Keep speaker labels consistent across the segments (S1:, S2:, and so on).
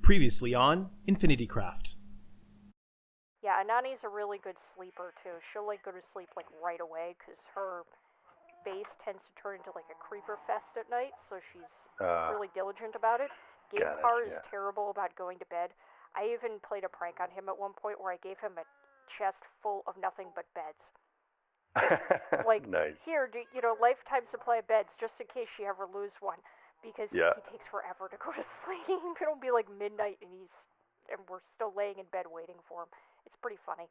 S1: Previously on InfinityCraft.
S2: Yeah, Anani's a really good sleeper, too. She'll, go to sleep, right away, because her base tends to turn into, a creeper fest at night, so she's really diligent about it. GamePar is terrible about going to bed. I even played a prank on him at one point where I gave him a chest full of nothing but beds.
S3: Nice.
S2: Here, lifetime supply of beds, just in case you ever lose one, because he takes forever to go to sleep. It'll be, midnight, and we're still laying in bed waiting for him. It's pretty funny.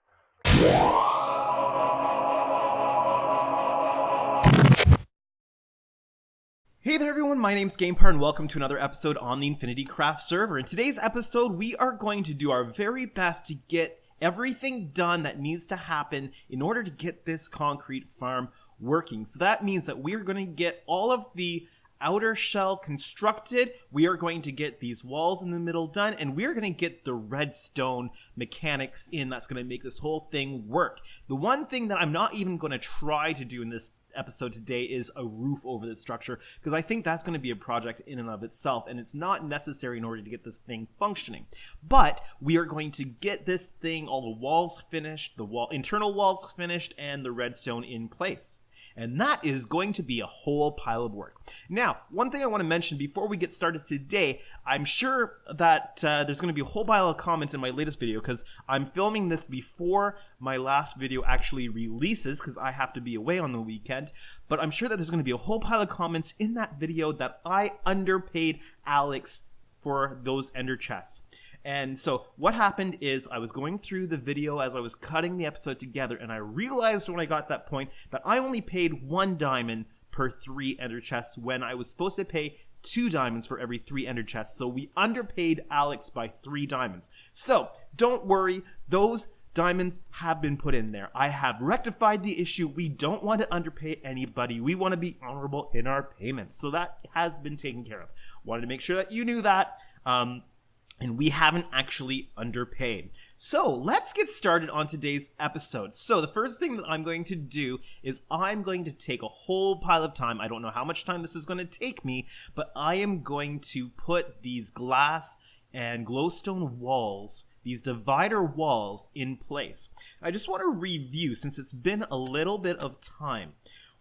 S1: Hey there everyone, my name's GamePar and welcome to another episode on the InfinityCraft server. In today's episode, we are going to do our very best to get everything done that needs to happen in order to get this concrete farm working. So that means that we're going to get all of the outer shell constructed, we are going to get these walls in the middle done, and we're going to get the redstone mechanics in that's going to make this whole thing work. The one thing that I'm not even going to try to do in this episode today is a roof over this structure, because I think that's going to be a project in and of itself, and it's not necessary in order to get this thing functioning. But we are going to get this thing, all the walls finished, the internal walls finished, and the redstone in place. And that is going to be a whole pile of work. Now, one thing I want to mention before we get started today, I'm sure that there's going to be a whole pile of comments in my latest video because I'm filming this before my last video actually releases because I have to be away on the weekend. But I'm sure that there's going to be a whole pile of comments in that video that I underpaid Alex for those ender chests. And so what happened is I was going through the video as I was cutting the episode together, and I realized when I got that point that I only paid 1 diamond per 3 ender chests when I was supposed to pay 2 diamonds for every 3 ender chests. So we underpaid Alex by 3 diamonds. So don't worry, those diamonds have been put in there. I have rectified the issue. We don't want to underpay anybody. We want to be honorable in our payments. So that has been taken care of. Wanted to make sure that you knew that. And we haven't actually underpaid. So let's get started on today's episode. So the first thing that I'm going to do is I'm going to take a whole pile of time. I don't know how much time this is going to take me, but I am going to put these glass and glowstone walls, these divider walls, in place. I just want to review since it's been a little bit of time.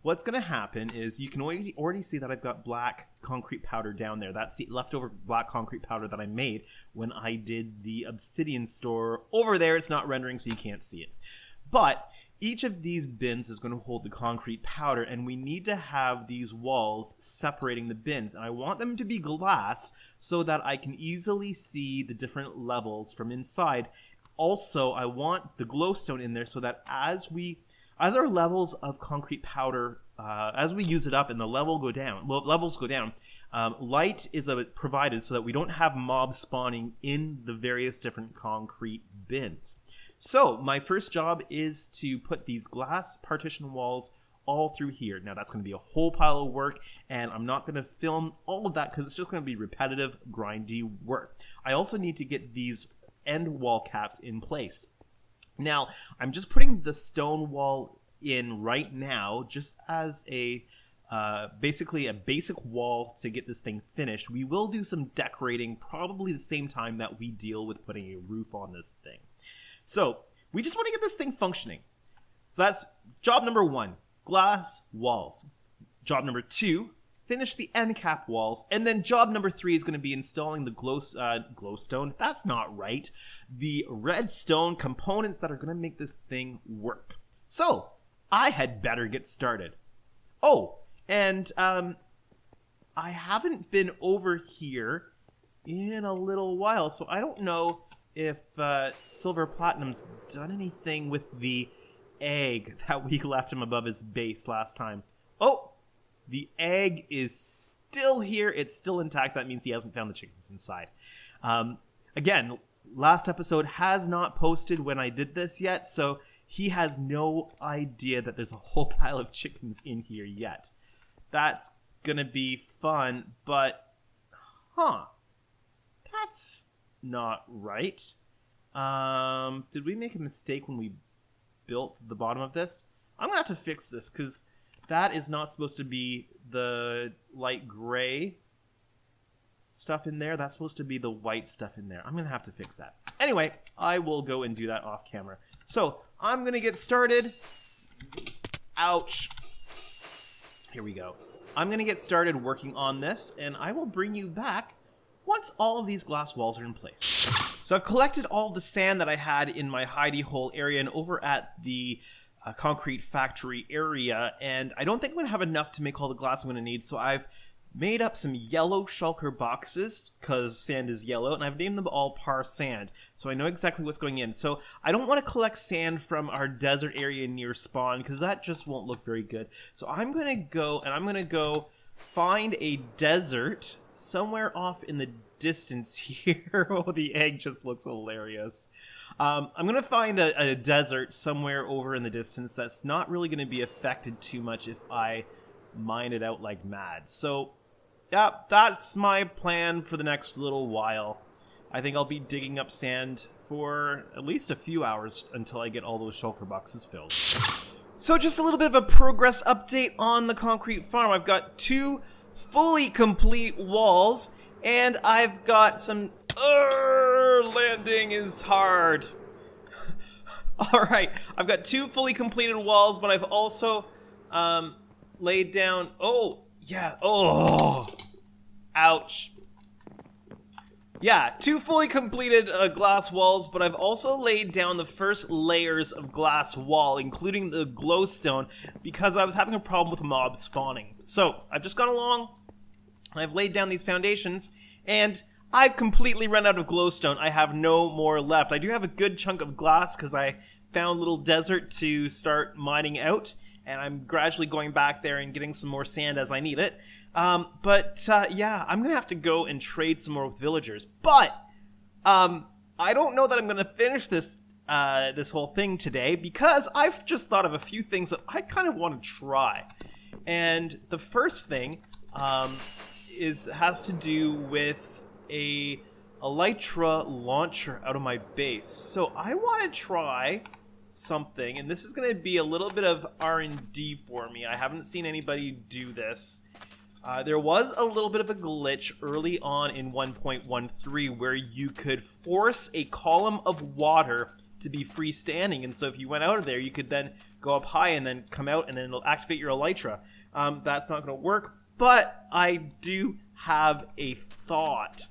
S1: What's going to happen is you can already see that I've got black concrete powder down there. That's the leftover black concrete powder that I made when I did the obsidian store over there. It's not rendering, so you can't see it. But each of these bins is going to hold the concrete powder, and we need to have these walls separating the bins. And I want them to be glass so that I can easily see the different levels from inside. Also, I want the glowstone in there so that as our levels of concrete powder, as we use it up and the levels go down, light is provided so that we don't have mobs spawning in the various different concrete bins. So my first job is to put these glass partition walls all through here. Now that's going to be a whole pile of work, and I'm not going to film all of that because it's just going to be repetitive, grindy work. I also need to get these end wall caps in place. Now, I'm just putting the stone wall in right now just as basically a basic wall to get this thing finished. We will do some decorating probably the same time that we deal with putting a roof on this thing. So, we just want to get this thing functioning. So that's job number 1, glass walls. Job number 2, finish the end cap walls, and then job number 3 is going to be installing the glowstone. That's not right. The redstone components that are going to make this thing work. So I had better get started. Oh, and I haven't been over here in a little while, so I don't know if Silver Platinum's done anything with the egg that we left him above his base last time. Oh! The egg is still here. It's still intact. That means he hasn't found the chickens inside. Again, last episode has not posted when I did this yet, so he has no idea that there's a whole pile of chickens in here yet. That's going to be fun, but... That's not right. Did we make a mistake when we built the bottom of this? I'm going to have to fix this, because... that is not supposed to be the light gray. stuff in there. That's supposed to be the white stuff in there. I'm going to have to fix that. Anyway, I will go and do that off camera. So, I'm going to get started. Ouch. Here we go. I'm going to get started working on this, and I will bring you back once all of these glass walls are in place. So I've collected all the sand that I had in my hidey hole area and over at the concrete factory area, and I don't think I'm going to have enough to make all the glass I'm going to need, so I've made up some yellow shulker boxes, because sand is yellow, and I've named them all par sand, so I know exactly what's going in. So I don't want to collect sand from our desert area near spawn, because that just won't look very good. So I'm going to go, and I'm going to go find a desert somewhere off in the distance here. Oh, the egg just looks hilarious. I'm going to find a desert somewhere over in the distance that's not really going to be affected too much if I mine it out like mad. So, yeah, that's my plan for the next little while. I think I'll be digging up sand for at least a few hours until I get all those shulker boxes filled. So just a little bit of a progress update on the concrete farm. I've got 2 fully complete walls, and I've got some... landing is hard. Alright, I've got 2 fully completed walls, but I've also laid down... Oh, yeah, oh, ouch. Yeah, 2 fully completed glass walls, but I've also laid down the first layers of glass wall, including the glowstone, because I was having a problem with mobs spawning. So, I've just gone along, I've laid down these foundations, and I've completely run out of glowstone. I have no more left. I do have a good chunk of glass, because I found a little desert to start mining out, and I'm gradually going back there and getting some more sand as I need it. Yeah, I'm going to have to go and trade some more with villagers. But, I don't know that I'm going to finish this whole thing today, because I've just thought of a few things that I kind of want to try. And the first thing has to do with a Elytra launcher out of my base. So I want to try something, and this is going to be a little bit of R&D for me. I haven't seen anybody do this. There was a little bit of a glitch early on in 1.13 where you could force a column of water to be freestanding, and so if you went out of there, you could then go up high and then come out, and then it'll activate your Elytra. That's not going to work, but I do have a thought.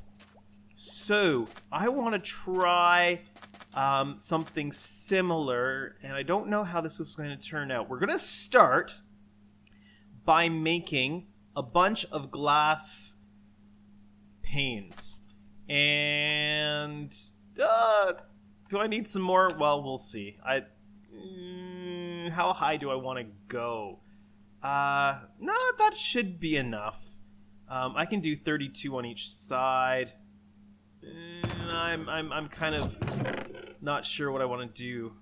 S1: So, I want to try something similar, and I don't know how this is going to turn out. We're going to start by making a bunch of glass panes. And do I need some more? Well, we'll see. How high do I want to go? No, that should be enough. I can do 32 on each side. I'm kind of not sure what I want to do.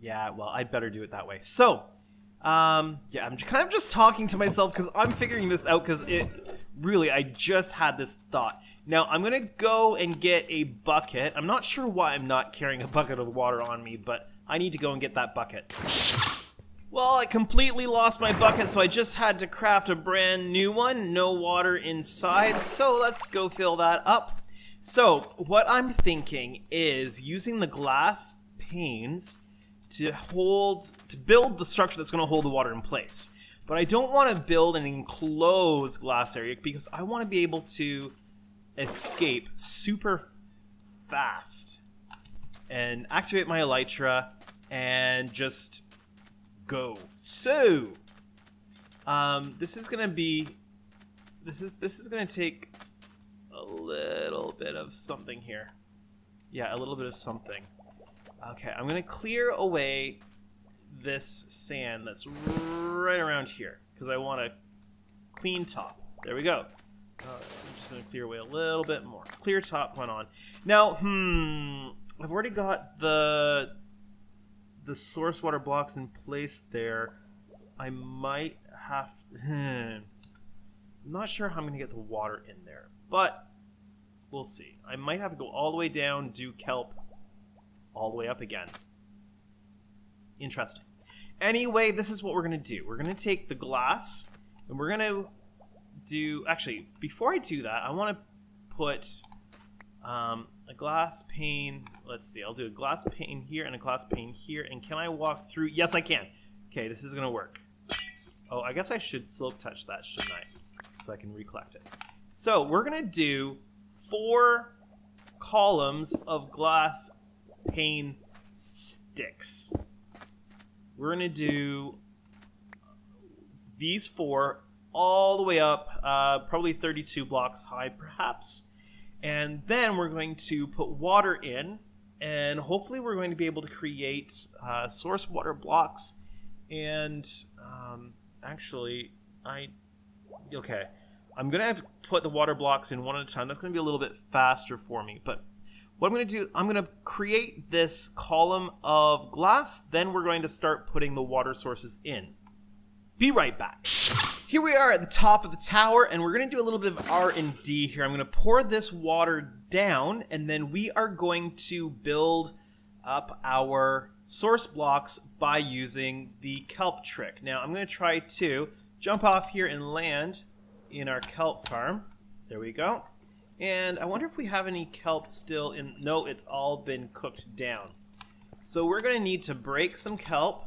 S1: Yeah, well, I'd better do it that way. So, yeah, I'm kind of just talking to myself because I'm figuring this out because I just had this thought. Now, I'm going to go and get a bucket. I'm not sure why I'm not carrying a bucket of water on me, but I need to go and get that bucket. Well, I completely lost my bucket, so I just had to craft a brand new one. No water inside, so let's go fill that up. So, what I'm thinking is using the glass panes to build the structure that's going to hold the water in place. But I don't want to build an enclosed glass area because I want to be able to escape super fast and activate my Elytra and just go. So, this is going to take a little bit of something here. Yeah, a little bit of something. Okay, I'm going to clear away this sand that's right around here because I want a clean top. There we go. I'm just going to clear away a little bit more. Clear top went on. Now, I've already got the source water blocks in place there. I might have... I'm not sure how I'm going to get the water in there, but we'll see. I might have to go all the way down, do kelp, all the way up again. Interesting. Anyway, this is what we're going to do. We're going to take the glass, and we're going to do... Actually, before I do that, I want to put a glass pane. Let's see. I'll do a glass pane here and a glass pane here. And can I walk through? Yes, I can. Okay, this is going to work. Oh, I guess I should silk touch that, shouldn't I? So I can recollect it. So we're going to do 4 columns of glass pane sticks. We're going to do these 4 all the way up, probably 32 blocks high perhaps. And then we're going to put water in, and hopefully we're going to be able to create source water blocks. And actually, okay. I'm going to have to put the water blocks in one at a time. That's going to be a little bit faster for me. But what I'm going to do, I'm going to create this column of glass. Then we're going to start putting the water sources in. Be right back. Here we are at the top of the tower, and we're going to do a little bit of R&D here. I'm going to pour this water down, and then we are going to build up our source blocks by using the kelp trick. Now, I'm going to try to jump off here and land in our kelp farm. There we go. And I wonder if we have any kelp still in... No, it's all been cooked down. So we're going to need to break some kelp.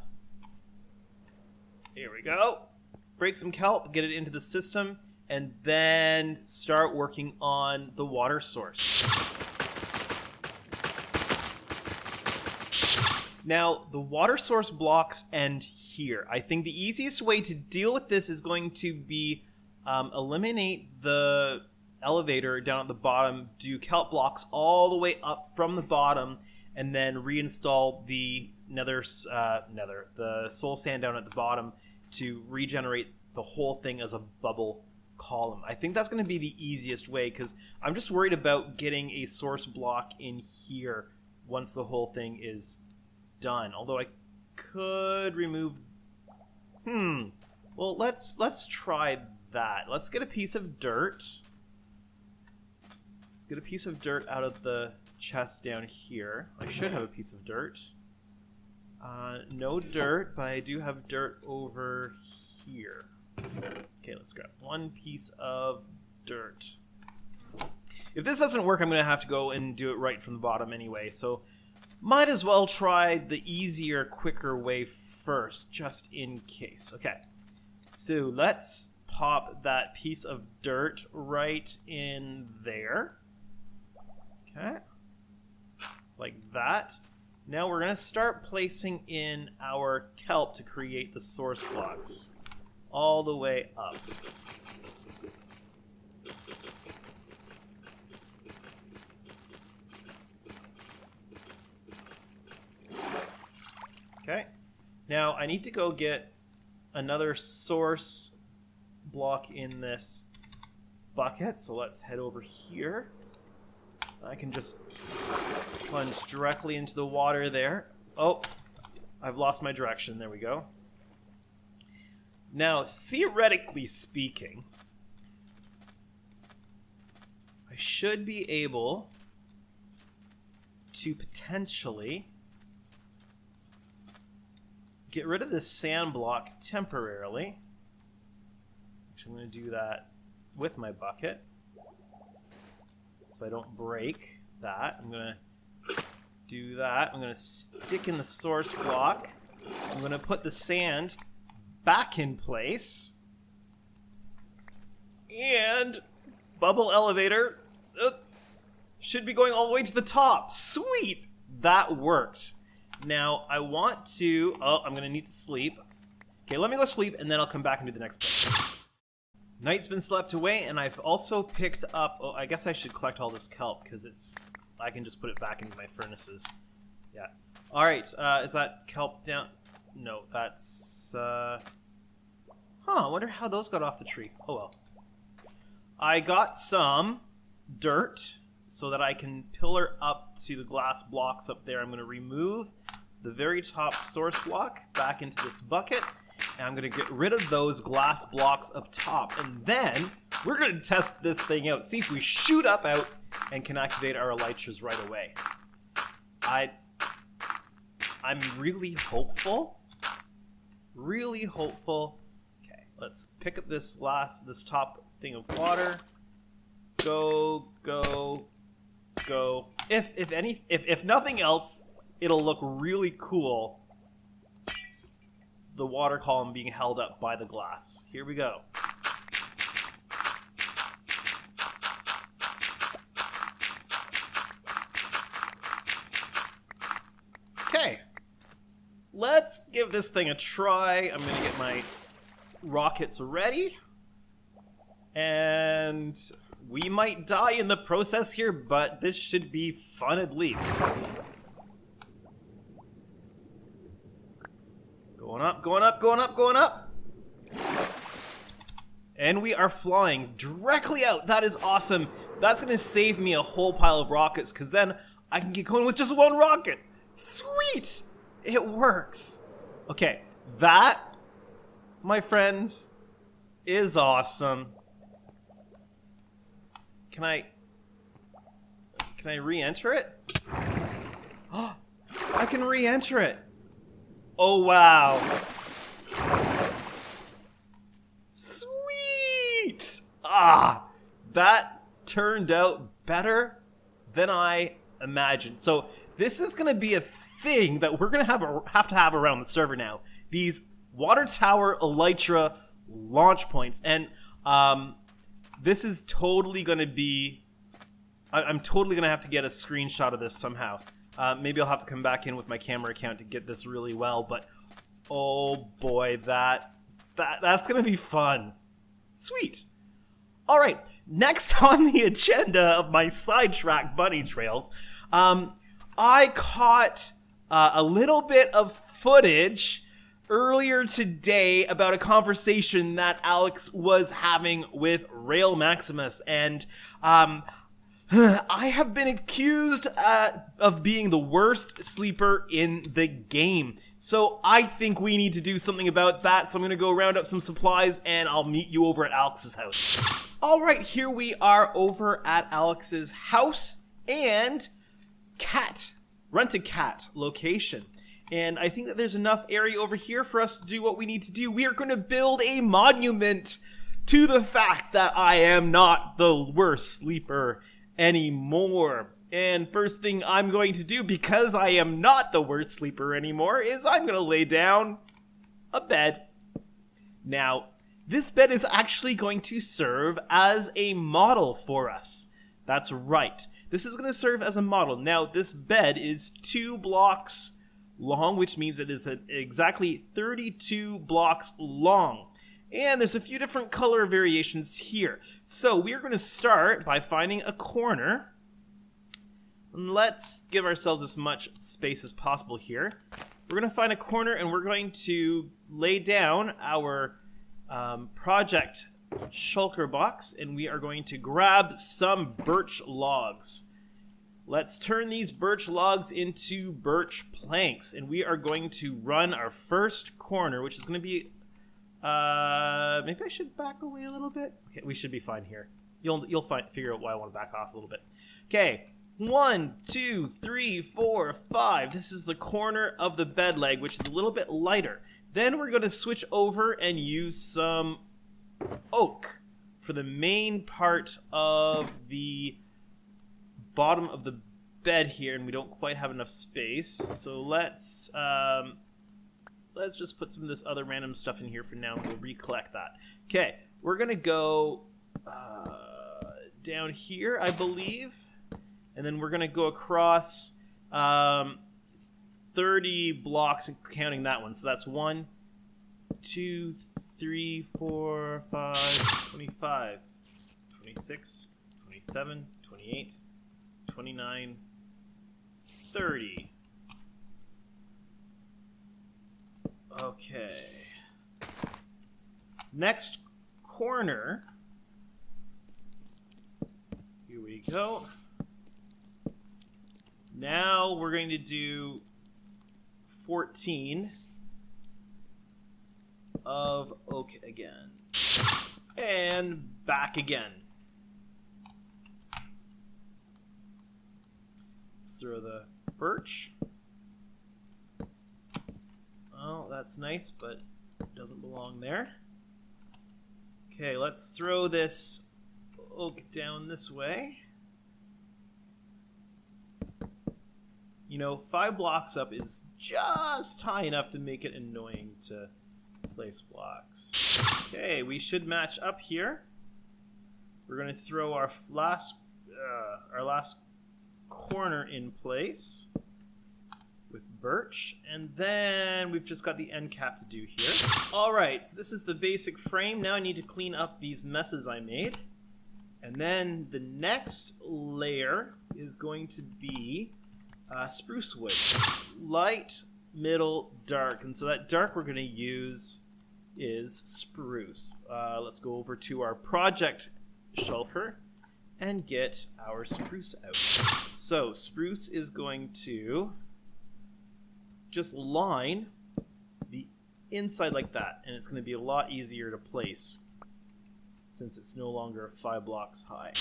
S1: Here we go. Break some kelp, get it into the system, and then start working on the water source. Now, the water source blocks end here. I think the easiest way to deal with this is going to be eliminate the elevator down at the bottom, do kelp blocks all the way up from the bottom, and then reinstall the the soul sand down at the bottom to regenerate the whole thing as a bubble column. I think that's going to be the easiest way, because I'm just worried about getting a source block in here once the whole thing is done. Although I could remove... Well, let's try that. Let's get a piece of dirt. Let's get a piece of dirt out of the chest down here. I should have a piece of dirt. No dirt, but I do have dirt over here. Okay, let's grab one piece of dirt. If this doesn't work, I'm going to have to go and do it right from the bottom anyway, so might as well try the easier, quicker way first, just in case. Okay, so let's pop that piece of dirt right in there. Okay, like that. Now we're going to start placing in our kelp to create the source blocks all the way up. Okay, now I need to go get another source block in this bucket, so let's head over here. I can just plunge directly into the water there. Oh, I've lost my direction. There we go. Now, theoretically speaking, I should be able to potentially get rid of this sand block temporarily. Actually, I'm going to do that with my bucket so I don't break that. I'm going to do that. I'm going to stick in the source block. I'm going to put the sand back in place. And bubble elevator should be going all the way to the top. Sweet! That worked. Now, I want to... Oh, I'm going to need to sleep. Okay, let me go sleep, and then I'll come back and do the next bit. Night's been slept away, and I've also picked up... Oh, I guess I should collect all this kelp, because it's... I can just put it back into my furnaces. Yeah. Alright, is that kelp down? No, that's... I wonder how those got off the tree. Oh well. I got some dirt so that I can pillar up to the glass blocks up there. I'm going to remove the very top source block back into this bucket, and I'm going to get rid of those glass blocks up top. And then we're going to test this thing out, see if we shoot up out and can activate our elytras right away. I'm really hopeful. Really hopeful. Okay, let's pick up this top thing of water. Go, go, go. If nothing else, it'll look really cool. The water column being held up by the glass. Here we go. Okay. Let's give this thing a try. I'm going to get my rockets ready. And we might die in the process here, but this should be fun at least. Going up, going up, going up, going up. And we are flying directly out. That is awesome. That's going to save me a whole pile of rockets, because then I can get going with just one rocket. Sweet! It works. Okay, that, my friends, is awesome. Can I re-enter it? Oh, I can re-enter it. Oh, wow. Sweet! Ah, that turned out better than I imagined. So this is going to be a thing that we're going to have to have around the server now. These water tower Elytra launch points. And this is totally going to be... I'm totally going to have to get a screenshot of this somehow. Maybe I'll have to come back in with my camera account to get this really well, but oh boy, that's going to be fun. Sweet. All right, next on the agenda of my sidetrack bunny trails, I caught a little bit of footage earlier today about a conversation that Alex was having with RaleMaximus, and I have been accused of being the worst sleeper in the game. So I think we need to do something about that. So I'm going to go round up some supplies and I'll meet you over at Alex's house. All right, here we are over at Alex's house and rent-a-cat location. And I think that there's enough area over here for us to do what we need to do. We are going to build a monument to the fact that I am not the worst sleeper anymore. And first thing I'm going to do, because I am not the worst sleeper anymore, is I'm going to lay down a bed. Now, this bed is actually going to serve as a model for us. That's right. This is going to serve as a model. Now, this bed is 2 blocks long, which means it is exactly 32 blocks long. And there's a few different color variations here. So we're going to start by finding a corner. Let's give ourselves as much space as possible here. We're going to find a corner and we're going to lay down our project shulker box, and we are going to grab some birch logs. Let's turn these birch logs into birch planks, and we are going to run our first corner, which is going to be... maybe I should back away a little bit. Okay, we should be fine here. You'll figure out why I want to back off a little bit. Okay, 1, 2, 3, 4, 5. This is the corner of the bed leg, which is a little bit lighter. Then we're going to switch over and use some oak for the main part of the bottom of the bed here, and we don't quite have enough space. So let's just put some of this other random stuff in here for now, and we'll recollect that. Okay, we're going to go down here, I believe, and then we're going to go across 30 blocks, counting that one. So that's 1, 2, 3, 4, 5, 25, 26, 27, 28, 29, 30. Okay. Next corner. Here we go. Now we're going to do 14 of oak again. And back again. Let's throw the birch. Oh, that's nice, but it doesn't belong there. Okay, let's throw this oak down this way. You know, 5 blocks up is just high enough to make it annoying to place blocks. Okay, we should match up here. We're going to throw our last corner in place with birch, and then we've just got the end cap to do here. Alright, so this is the basic frame. Now I need to clean up these messes I made. And then the next layer is going to be spruce wood. Light, middle, dark. And so that dark we're going to use is spruce. Let's go over to our project shulker and get our spruce out. So spruce is going to just line the inside like that, and it's going to be a lot easier to place since it's no longer 5 blocks high.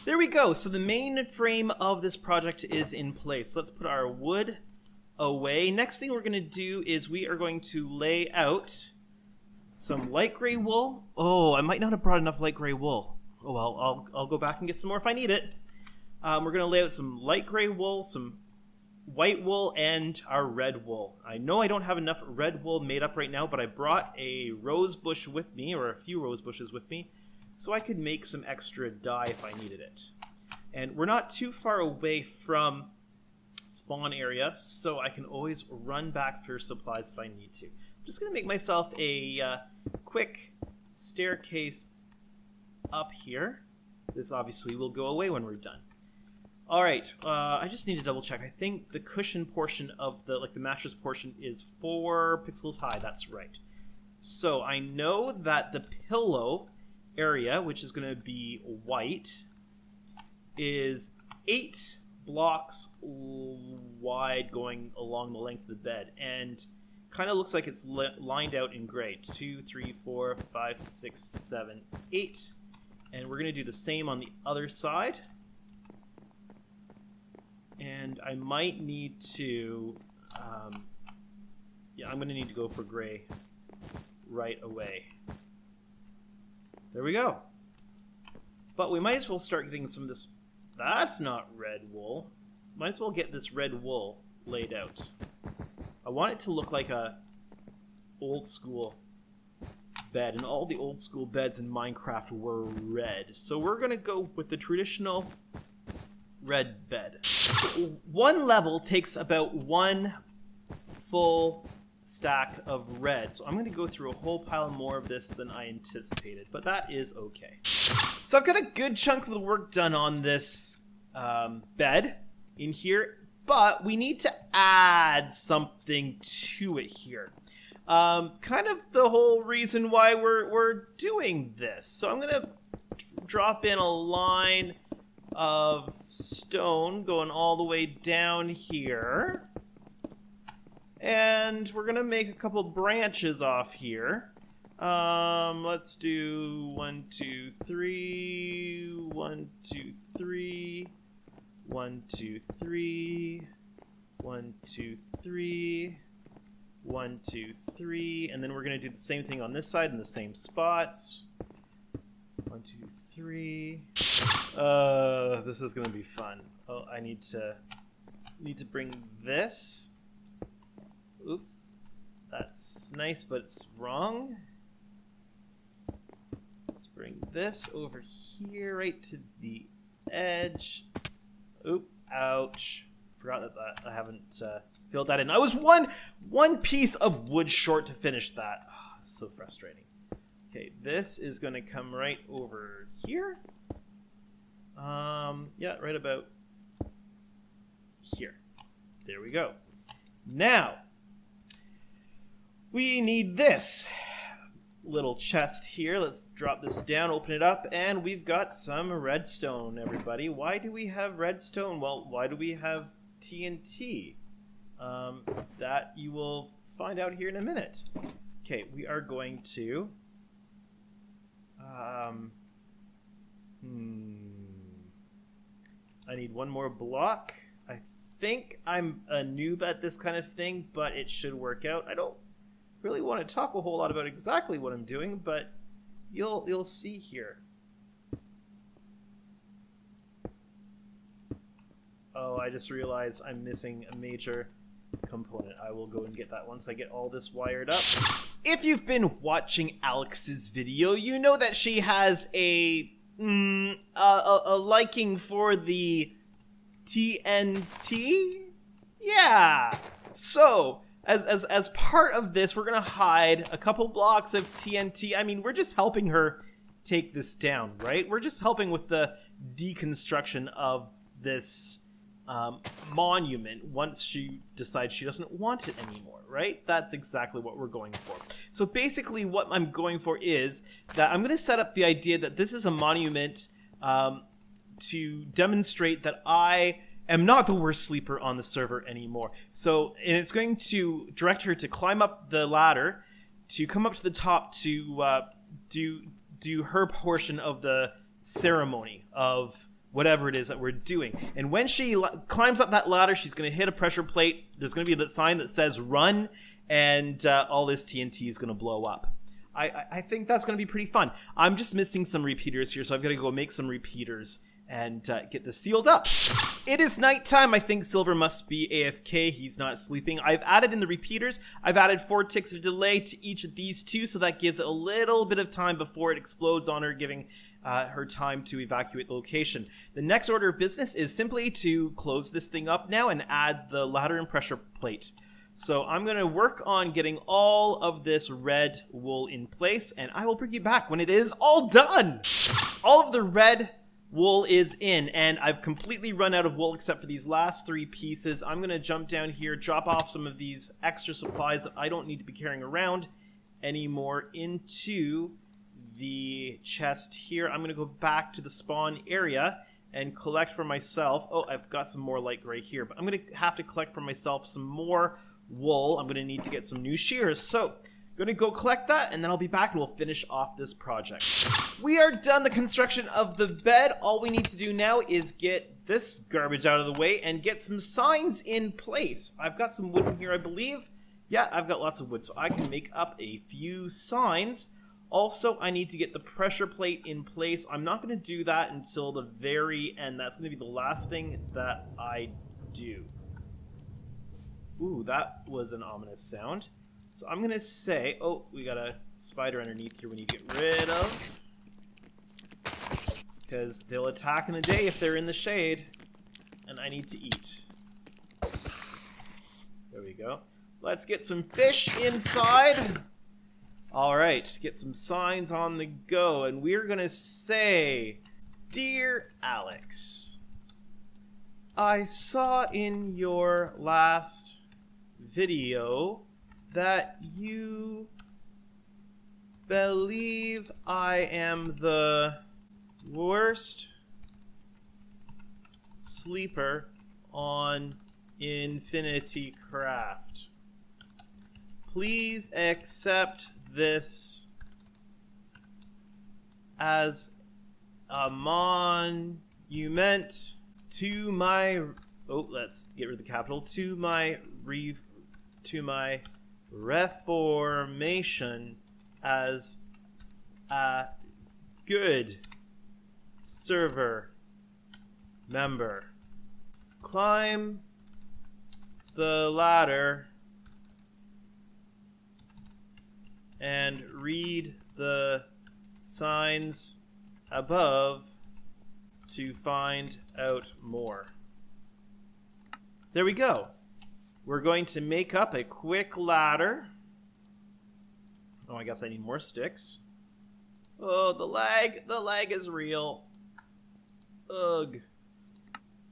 S1: There we go. So the main frame of this project is in place. Let's put our wood away. Next thing we're going to do is we are going to lay out some light gray wool. Oh, I might not have brought enough light gray wool. Oh well, I'll go back and get some more if I need it. We're going to lay out some light gray wool, some white wool, and our red wool. I know I don't have enough red wool made up right now, but I brought a rose bush with me, or a few rose bushes with me, so I could make some extra dye if I needed it. And we're not too far away from spawn area, so I can always run back for supplies if I need to. I'm just going to make myself a quick staircase up here. This obviously will go away when we're done. Alright, I just need to double check. I think the cushion portion of the mattress portion is 4 pixels high. That's right. So I know that the pillow area, which is going to be white, is 8 blocks wide going along the length of the bed, and kind of looks like it's lined out in gray. 2, 3, 4, 5, 6, 7, 8. And we're going to do the same on the other side. And I might need to, yeah, I'm going to need to go for gray right away. There we go. But we might as well start getting some of this. That's not red wool. Might as well get this red wool laid out. I want it to look like a old school bed, and all the old school beds in Minecraft were red. So we're going to go with the traditional red bed. One level takes about 1 full stack of red, so I'm going to go through a whole pile more of this than I anticipated, but that is okay. So I've got a good chunk of the work done on this bed in here, but we need to add something to it here. Kind of the whole reason why we're doing this. So I'm going to drop in a line of stone going all the way down here, and we're gonna make a couple branches off here. Let's do 1, 2, 3, 1, 2, 3, 1, 2, 3, 1, 2, 3, 1, 2, 3, and then we're gonna do the same thing on this side in the same spots. 1, 2, 3. This is gonna be fun. Oh, I need to bring this. Oops, that's nice, but it's wrong. Let's bring this over here, right to the edge. Oop, ouch! Forgot that I haven't filled that in. I was one piece of wood short to finish that. Oh, so frustrating. Okay, this is going to come right over here. Yeah, right about here. There we go. Now, we need this little chest here. Let's drop this down, open it up, and we've got some redstone, everybody. Why do we have redstone? Well, why do we have TNT? That you will find out here in a minute. Okay, we are going to... I need 1 more block. I think I'm a noob at this kind of thing, but it should work out. I don't really want to talk a whole lot about exactly what I'm doing, but you'll see here. Oh, I just realized I'm missing a major component. I will go and get that once I get all this wired up. If you've been watching Alex's video, you know that she has a liking for the TNT? Yeah. So, as part of this, we're gonna hide a couple blocks of TNT. I mean, we're just helping her take this down, right? We're just helping with the deconstruction of this monument once she decides she doesn't want it anymore, right? That's exactly what we're going for. So basically what I'm going for is that I'm going to set up the idea that this is a monument to demonstrate that I am not the worst sleeper on the server anymore. So, and it's going to direct her to climb up the ladder, to come up to the top to do her portion of the ceremony of whatever it is that we're doing. And when she climbs up that ladder, she's going to hit a pressure plate. There's going to be the sign that says run, and all this TNT is going to blow up. I think that's going to be pretty fun. I'm just missing some repeaters here, so I've got to go make some repeaters and get this sealed up. It is nighttime. I think Silver must be AFK. He's not sleeping. I've added in the repeaters. I've added 4 ticks of delay to each of these 2, so that gives it a little bit of time before it explodes on her, giving her time to evacuate the location. The next order of business is simply to close this thing up now and add the ladder and pressure plate. So I'm going to work on getting all of this red wool in place, and I will bring you back when it is all done. All of the red wool is in, and I've completely run out of wool except for these last 3 pieces. I'm going to jump down here, drop off some of these extra supplies that I don't need to be carrying around anymore into the chest here. I'm going to go back to the spawn area and collect for myself. Oh, I've got some more light gray here, but I'm going to have to collect for myself some more wool. I'm going to need to get some new shears. So I'm going to go collect that, and then I'll be back and we'll finish off this project. We are done the construction of the bed. All we need to do now is get this garbage out of the way and get some signs in place. I've got some wood in here, I believe. Yeah, I've got lots of wood, so I can make up a few signs. Also, I need to get the pressure plate in place. I'm not going to do that until the very end. That's going to be the last thing that I do. Ooh, that was an ominous sound. So I'm going to say... Oh, we got a spider underneath here we need to get rid of. Because they'll attack in the day if they're in the shade. And I need to eat. There we go. Let's get some fish inside. Alright, get some signs on the go, and we're gonna say, Dear Alex, I saw in your last video that you believe I am the worst sleeper on InfinityCraft. Please accept this as a monument to my let's get rid of the capital, to my reformation as a good server member. Climb the ladder and read the signs above to find out more. There we go. We're going to make up a quick ladder. Oh, I guess I need more sticks. Oh, the lag is real. Ugh.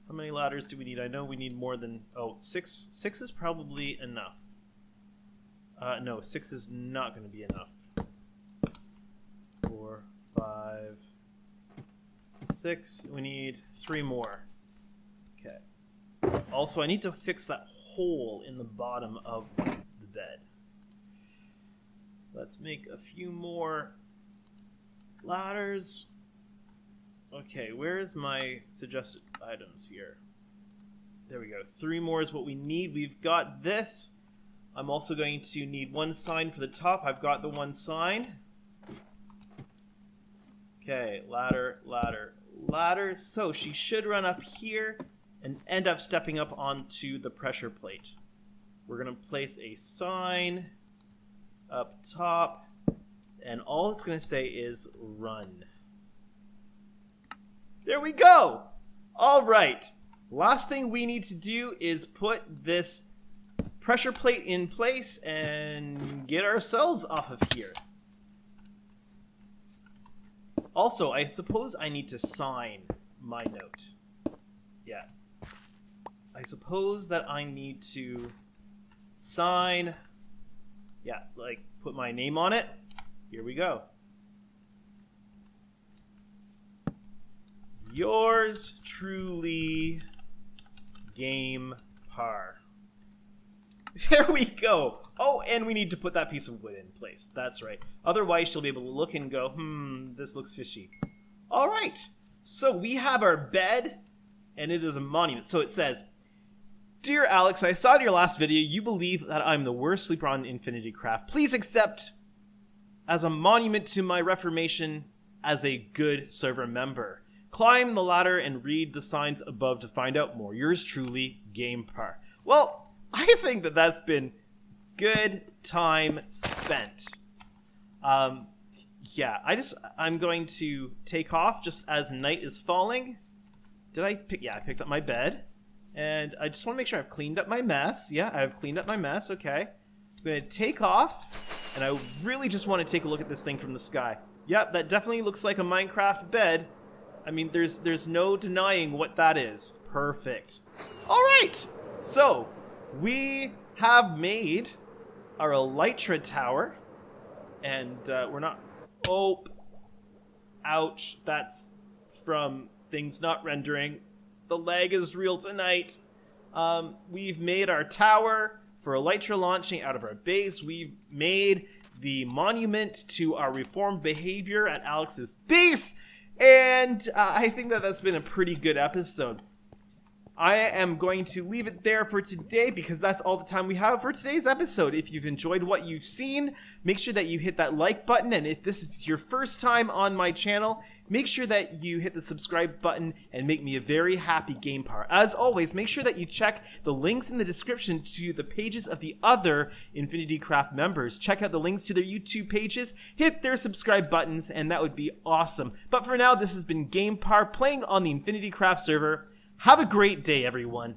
S1: How many ladders do we need? I know we need more than, 6. 6 is probably enough. No, 6 is not going to be enough. 4, 5, 6. We need 3 more. Okay. Also, I need to fix that hole in the bottom of the bed. Let's make a few more ladders. Okay, where's my suggested items here? There we go. 3 more is what we need. We've got this. I'm also going to need 1 sign for the top. I've got the 1 sign. Okay, ladder, ladder, ladder. So she should run up here and end up stepping up onto the pressure plate. We're going to place a sign up top, and all it's going to say is run. There we go! All right. Last thing we need to do is put this pressure plate in place and get ourselves off of here. Also, I suppose I need to sign my note. Yeah. I suppose that I need to sign, yeah, like put my name on it. Here we go. Yours truly, GamePar. There we go. Oh, and we need to put that piece of wood in place. That's right. Otherwise, she'll be able to look and go, this looks fishy. All right. So we have our bed, and it is a monument. So it says, Dear Alex, I saw in your last video you believe that I'm the worst sleeper on InfinityCraft. Please accept as a monument to my reformation as a good server member. Climb the ladder and read the signs above to find out more. Yours truly, GamePar. Well, I think that that's been good time spent. Yeah, I'm going to take off just as night is falling. Did I pick? Yeah, I picked up my bed. And I just want to make sure I've cleaned up my mess. Yeah, I've cleaned up my mess. Okay. I'm going to take off. And I really just want to take a look at this thing from the sky. Yep, that definitely looks like a Minecraft bed. I mean, there's no denying what that is. Perfect. All right. So, we have made our Elytra tower. And we're not... Oh. Ouch. That's from things not rendering. The lag is real tonight. We've made our tower for Elytra launching out of our base. We've made the monument to our reformed behavior at Alex's base. And I think that that's been a pretty good episode. I am going to leave it there for today because that's all the time we have for today's episode. If you've enjoyed what you've seen, make sure that you hit that like button. And if this is your first time on my channel, make sure that you hit the subscribe button and make me a very happy GamePar. As always, make sure that you check the links in the description to the pages of the other InfinityCraft members. Check out the links to their YouTube pages, hit their subscribe buttons, and that would be awesome. But for now, this has been GamePar playing on the InfinityCraft server. Have a great day, everyone.